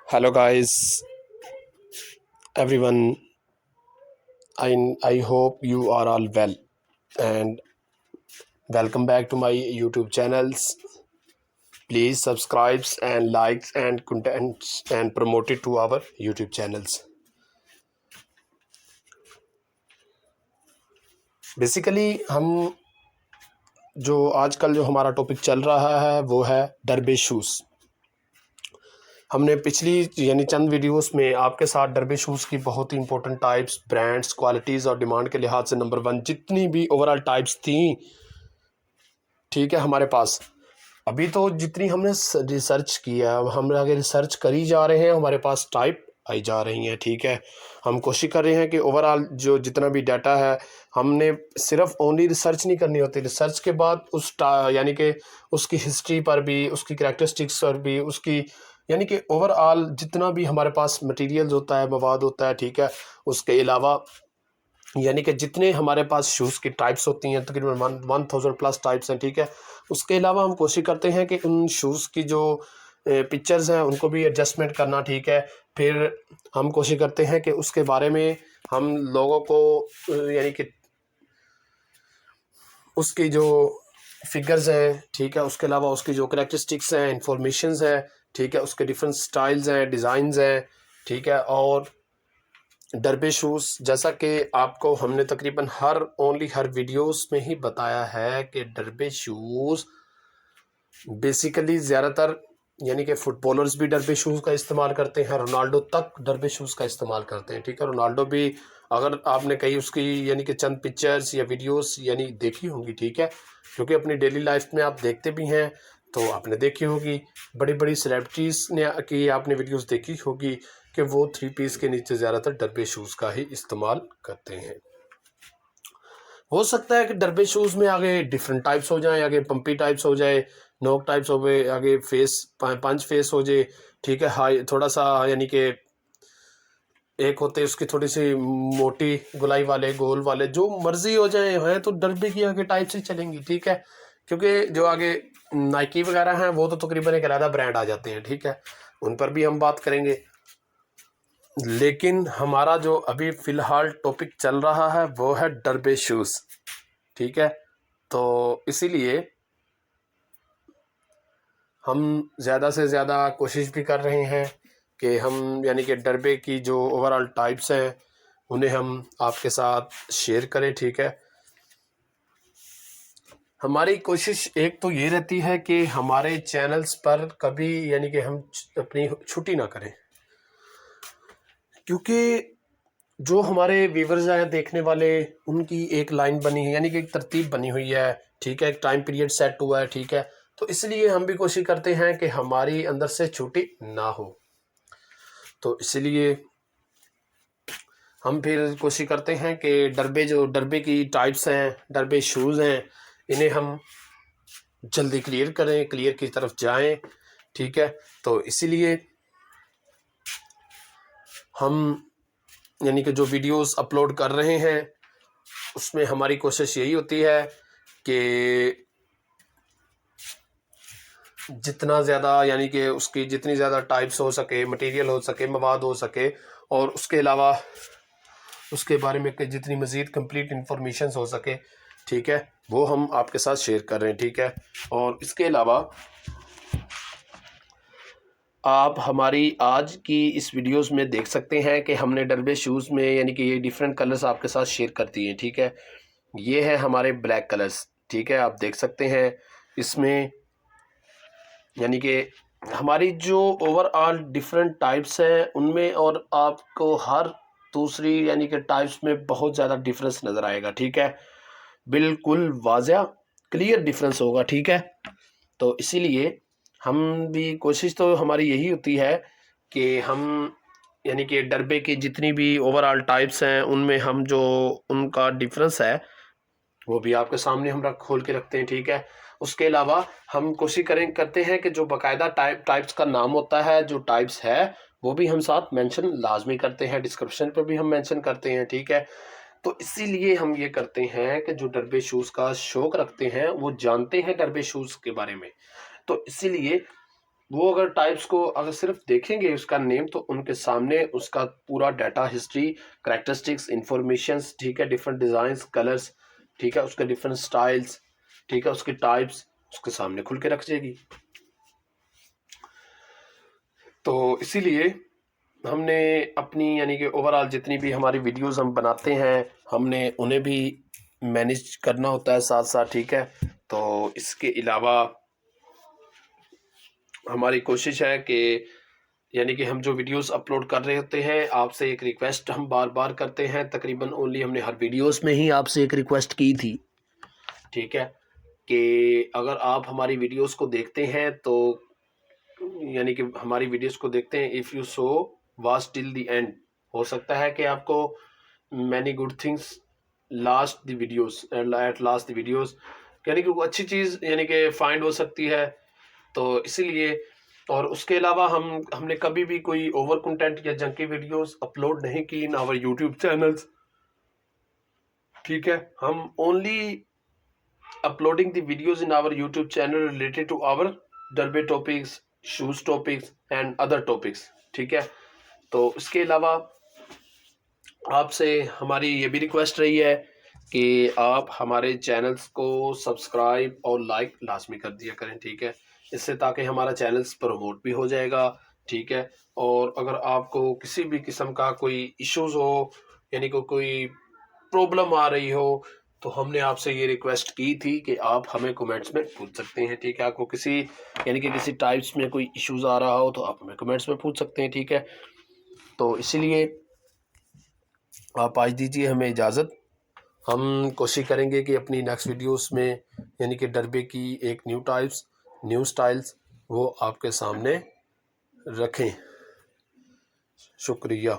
Hello guys, everyone. I hope you are all well and welcome back to my YouTube channels. Please subscribe and likes and content and promote it to our YouTube channels. Basically ہم جو آج کل جو ہمارا topic چل رہا ہے وہ ہے ڈربے شوز. ہم نے پچھلی یعنی چند ویڈیوز میں آپ کے ساتھ ڈربے شوز کی بہت ہی امپورٹنٹ ٹائپس، برانڈس، کوالٹیز اور ڈیمانڈ کے لحاظ سے نمبر 1 جتنی بھی اوور آل ٹائپس تھیں، ٹھیک ہے، ہمارے پاس ابھی تو جتنی ہم نے ریسرچ کیا، ہم آگے ریسرچ کری جا رہے ہیں، ہمارے پاس ٹائپ آئی جا رہی ہیں. ٹھیک ہے، ہم کوشش کر رہے ہیں کہ اوور آل جو جتنا بھی ڈیٹا ہے، ہم نے صرف اونلی ریسرچ نہیں کرنی ہوتی، ریسرچ کے بعد یعنی کہ اس کی ہسٹری پر بھی، اس کی کریکٹرسٹکس پر بھی، اس کی یعنی کہ اوور آل جتنا بھی ہمارے پاس مٹیریلز ہوتا ہے، مواد ہوتا ہے، ٹھیک ہے، اس کے علاوہ یعنی کہ جتنے ہمارے پاس شوز کی ٹائپس ہوتی ہیں تقریباً 1000+ ٹائپس ہیں. ٹھیک ہے، اس کے علاوہ ہم کوشش کرتے ہیں کہ ان شوز کی جو پکچرز ہیں ان کو بھی ایڈجسٹمنٹ کرنا. ٹھیک ہے، پھر ہم کوشش کرتے ہیں کہ اس کے بارے میں ہم لوگوں کو یعنی کہ اس کی جو فگرز ہیں، ٹھیک ہے، اس کے علاوہ اس کی جو کریکٹرسٹکس ہیں، انفارمیشنز ہیں، ٹھیک ہے، اس کے ڈفرینٹ سٹائلز ہیں، ڈیزائنز ہیں، ٹھیک ہے. اور ڈربے شوز جیسا کہ آپ کو ہم نے تقریباً ہر ویڈیوز میں ہی بتایا ہے کہ ڈربے شوز بیسیکلی زیادہ تر یعنی کہ فٹ بالرز بھی ڈربے شوز کا استعمال کرتے ہیں، رونالڈو تک ڈربے شوز کا استعمال کرتے ہیں. ٹھیک ہے، رونالڈو بھی اگر آپ نے کہیں اس کی یعنی کہ چند پکچرز یا ویڈیوز یعنی دیکھی ہوں گی، ٹھیک ہے، کیونکہ اپنی ڈیلی لائف میں آپ دیکھتے بھی ہیں تو آپ نے دیکھی ہوگی، بڑی بڑی سیلیبریٹیز نے کی آپ نے ویڈیوز دیکھی ہوگی کہ وہ 3 پیس کے نیچے زیادہ تر ڈربے شوز کا ہی استعمال کرتے ہیں. ہو سکتا ہے کہ ڈربے شوز میں آگے ڈفرینٹ ٹائپس ہو جائیں، آگے پمپی ٹائپس ہو جائے، نوک ٹائپس ہو گئے، آگے فیس پنچ فیس ہو جائے. ٹھیک ہے، ہائی تھوڑا سا یعنی کہ ایک ہوتے اس کی تھوڑی سی موٹی گلائی والے، گول والے، جو مرضی ہو جائیں ہیں تو ڈربے کی آگے ٹائپ سے چلیں گی. ٹھیک ہے، کیونکہ جو آگے نائکی وغیرہ ہیں وہ تو تقریباً ایک علیحدہ برانڈ آ جاتے ہیں. ٹھیک ہے، ان پر بھی ہم بات کریں گے، لیکن ہمارا جو ابھی فی الحال ٹاپک چل رہا ہے وہ ہے ڈربے شوز. ٹھیک ہے، تو اسی لیے ہم زیادہ سے زیادہ کوشش بھی کر رہے ہیں کہ ہم یعنی کہ ڈربے کی جو اوور آل ٹائپس ہیں انہیں ہم آپ کے ساتھ شیئر کریں. ٹھیک ہے، ہماری کوشش ایک تو یہ رہتی ہے کہ ہمارے چینلز پر کبھی یعنی کہ ہم اپنی چھٹی نہ کریں، کیونکہ جو ہمارے ویورز ہیں، دیکھنے والے، ان کی ایک لائن بنی ہے یعنی کہ ایک ترتیب بنی ہوئی ہے. ٹھیک ہے، ایک ٹائم پیریڈ سیٹ ہوا ہے. ٹھیک ہے، تو اس لیے ہم بھی کوشش کرتے ہیں کہ ہماری اندر سے چھٹی نہ ہو. تو اس لیے ہم پھر کوشش کرتے ہیں کہ ڈربے کی ٹائپس ہیں، ڈربے شوز ہیں، انہیں ہم جلدی کلیئر کریں، کلیئر کی طرف جائیں. ٹھیک ہے، تو اسی لیے ہم یعنی کہ جو ویڈیوز اپلوڈ کر رہے ہیں اس میں ہماری کوشش یہی ہوتی ہے کہ جتنا زیادہ یعنی کہ اس کی جتنی زیادہ ٹائپس ہو سکے، مٹیریل ہو سکے، مواد ہو سکے، اور اس کے علاوہ اس کے بارے میں جتنی مزید کمپلیٹ انفارمیشنز ہو سکے، ٹھیک ہے، وہ ہم آپ کے ساتھ شیئر کر رہے ہیں. ٹھیک ہے، اور اس کے علاوہ آپ ہماری آج کی اس ویڈیوز میں دیکھ سکتے ہیں کہ ہم نے ڈربے شوز میں یعنی کہ یہ ڈیفرنٹ کلرز آپ کے ساتھ شیئر کر دیے ہیں. ٹھیک ہے، یہ ہے ہمارے بلیک کلرز. ٹھیک ہے، آپ دیکھ سکتے ہیں اس میں یعنی کہ ہماری جو اوور آل ڈفرینٹ ٹائپس ہیں ان میں، اور آپ کو ہر دوسری یعنی کہ ٹائپس میں بہت زیادہ ڈفرینس نظر آئے گا. ٹھیک ہے، بالکل واضح کلیئر ڈفرینس ہوگا. ٹھیک ہے، تو اسی لیے ہم بھی کوشش تو ہماری یہی ہوتی ہے کہ ہم یعنی کہ ڈربے کی جتنی بھی اوور آل ٹائپس ہیں ان میں ہم جو ان کا ڈفرینس ہے وہ بھی آپ کے سامنے ہم کھول کے رکھتے ہیں. ٹھیک ہے، اس کے علاوہ ہم کوشش کرتے ہیں کہ جو باقاعدہ ٹائپس کا نام ہوتا ہے، جو ٹائپس ہے وہ بھی ہم ساتھ مینشن لازمی کرتے ہیں، ڈسکرپشن پہ بھی ہم مینشن کرتے ہیں. ٹھیک ہے، تو اسی لیے ہم یہ کرتے ہیں کہ جو ڈربے شوز کا شوق رکھتے ہیں وہ جانتے ہیں ڈربے شوز کے بارے میں. تو اسی لیے وہ اگر ٹائپس کو اگر صرف دیکھیں گے اس کا نیم تو ان کے سامنے اس کا پورا ڈیٹا ہسٹری، کریکٹرسٹکس، انفارمیشنس، ٹھیک ہے، ڈفرنٹ ڈیزائنس، کلرز، ٹھیک ہے، اس کے ڈفرنٹ سٹائلز، ٹھیک ہے، اس کے ٹائپس اس کے سامنے کھل کے رکھ جائے گی۔ تو اسی لیے ہم نے اپنی یعنی کہ اوورآل جتنی بھی ہماری ویڈیوز ہم بناتے ہیں ہم نے انہیں بھی مینیج کرنا ہوتا ہے ساتھ ساتھ، ٹھیک ہے۔ تو اس کے علاوہ ہماری کوشش ہے کہ یعنی کہ ہم جو ویڈیوز اپلوڈ کر رہے ہوتے ہیں آپ سے ایک ریکویسٹ ہم بار بار کرتے ہیں، تقریباً اونلی ہم نے ہر ویڈیوز میں ہی آپ سے ایک ریکویسٹ کی تھی، ٹھیک ہے، کہ اگر آپ ہماری ویڈیوز کو دیکھتے ہیں تو یعنی کہ ہماری ویڈیوز کو دیکھتے ہیں if you so watch till the end, ہو سکتا ہے کہ آپ کو many good things last the videos at last the videos, یعنی کہ وہ اچھی چیز یعنی کہ فائنڈ ہو سکتی ہے۔ تو اسی لیے اور اس کے علاوہ ہم نے کبھی بھی کوئی اوور کنٹینٹ یا جنکی ویڈیوز اپلوڈ نہیں کی ان آور یوٹیوب چینلز، ٹھیک ہے، ہم only uploading the videos in our YouTube channel related to our derby topics, shows topics and other topics, ٹھیک ہے۔ تو اس کے علاوہ آپ سے ہماری یہ بھی ریکویسٹ رہی ہے کہ آپ ہمارے چینلز کو سبسکرائب اور لائک لازمی کر دیا کریں، ٹھیک ہے، اس سے تاکہ ہمارا چینلز پروموٹ بھی ہو جائے گا، ٹھیک ہے۔ اور اگر آپ کو کسی بھی قسم کا کوئی ایشوز ہو یعنی کہ کوئی پرابلم آ رہی ہو تو ہم نے آپ سے یہ ریکویسٹ کی تھی کہ آپ ہمیں کمنٹس میں پوچھ سکتے ہیں، ٹھیک ہے۔ آپ کو کسی یعنی کہ کسی ٹائپس میں کوئی ایشوز آ رہا ہو تو آپ ہمیں کمنٹس میں پوچھ سکتے ہیں، ٹھیک ہے۔ تو اسی لیے آپ آج دیجیے ہمیں اجازت، ہم کوشش کریں گے کہ اپنی نیکسٹ ویڈیوز میں یعنی کہ ڈربے کی ایک نیو ٹائپس، نیو سٹائلز وہ آپ کے سامنے رکھیں۔ شکریہ۔